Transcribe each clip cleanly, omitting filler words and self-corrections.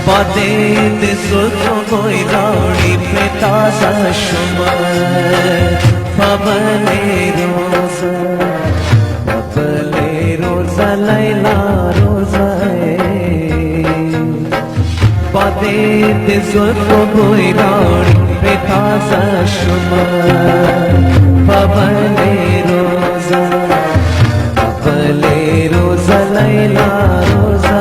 बातें सुल्फों कोई रानी पे ताज़ा शुमार पबले रोज़ा लैला रोज़ा बातें सुल्फों कोई रानी पे ताज़ा शुमार पबले रोज़ा लैला रोज़ा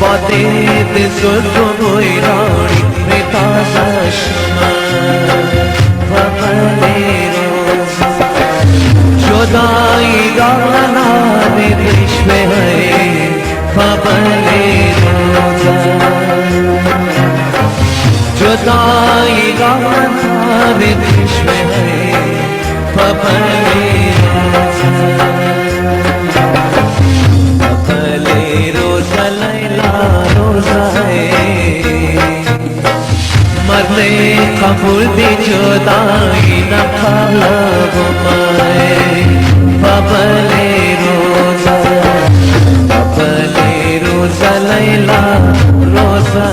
बातें सुल्फों कोई रानी पे ताज़ा शुमार पबले रोज़ा जुदाई गाना ने देश में है पबले रोज़ा जुदाई गाना ने देश में है पबले रोज़ा लैला रोज़ा मरने कबूल भी जुदाई न खाला घुमाए पबले रोज़ा लैला रोज़ा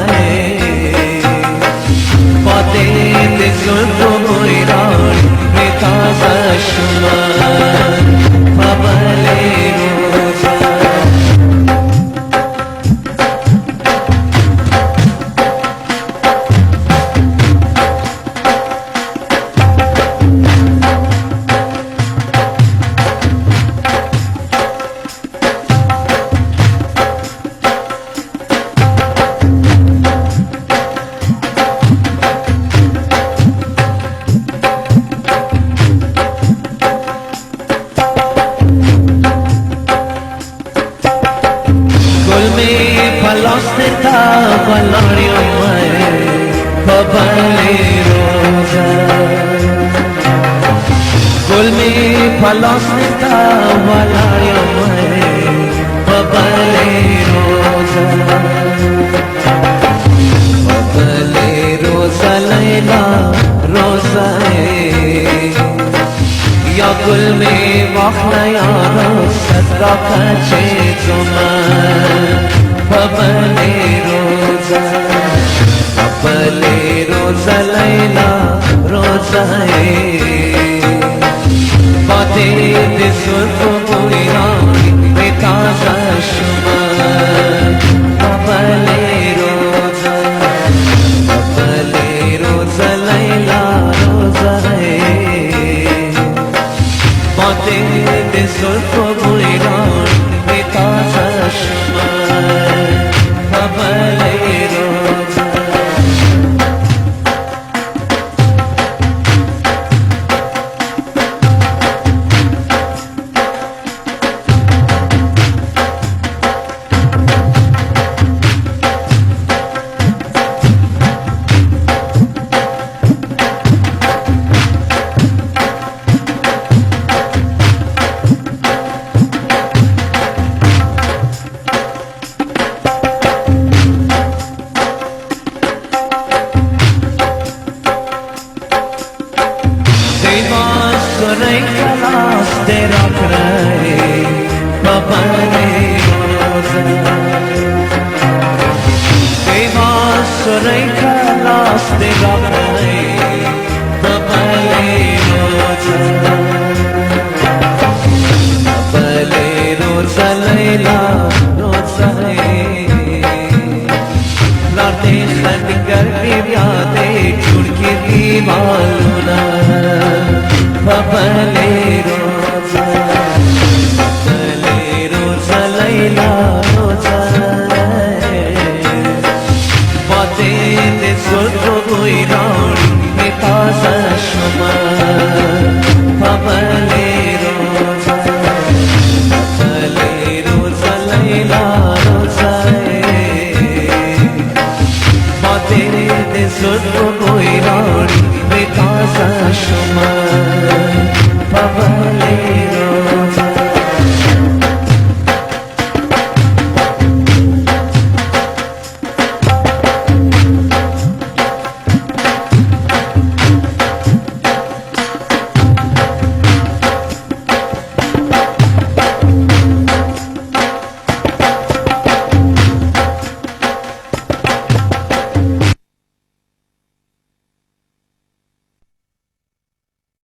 बातें सुल्फों कोई रानी पे ताज़ा शुमार पबले रोज़ा फलस्ता बलाड़ियों में पबले रोज़ा गुल में फलस्ता बलाड़ियों में पबले रोज़ा लैला रोज़ा या गुल में वाखना यारो सदा कचे जुमान पबले रोज़ा लैला रोज़ा बातें सुल्फों कोई रानी पे ताज़ा शुमार पबले रोज़ा लैला रोज़ा बातें सुल्फों कोई रानी पे ताज़ा शुमार पबले रोज़ा सुनै खलास तेरा करे पबले रोज़ा देवा सुनै खलास तेरा करे पबले रोज़ा लैला रोज़ा लाते खंडगर की यादें छुड़की दीवालुना पबले रोज़ा लैला रोज़ा बातें सुल्फों कोई रानी पे ताज़ा शुमार पबले रोज़ा लैला रोज़ा बातें सुल्फों कोई रानी पे ताज़ा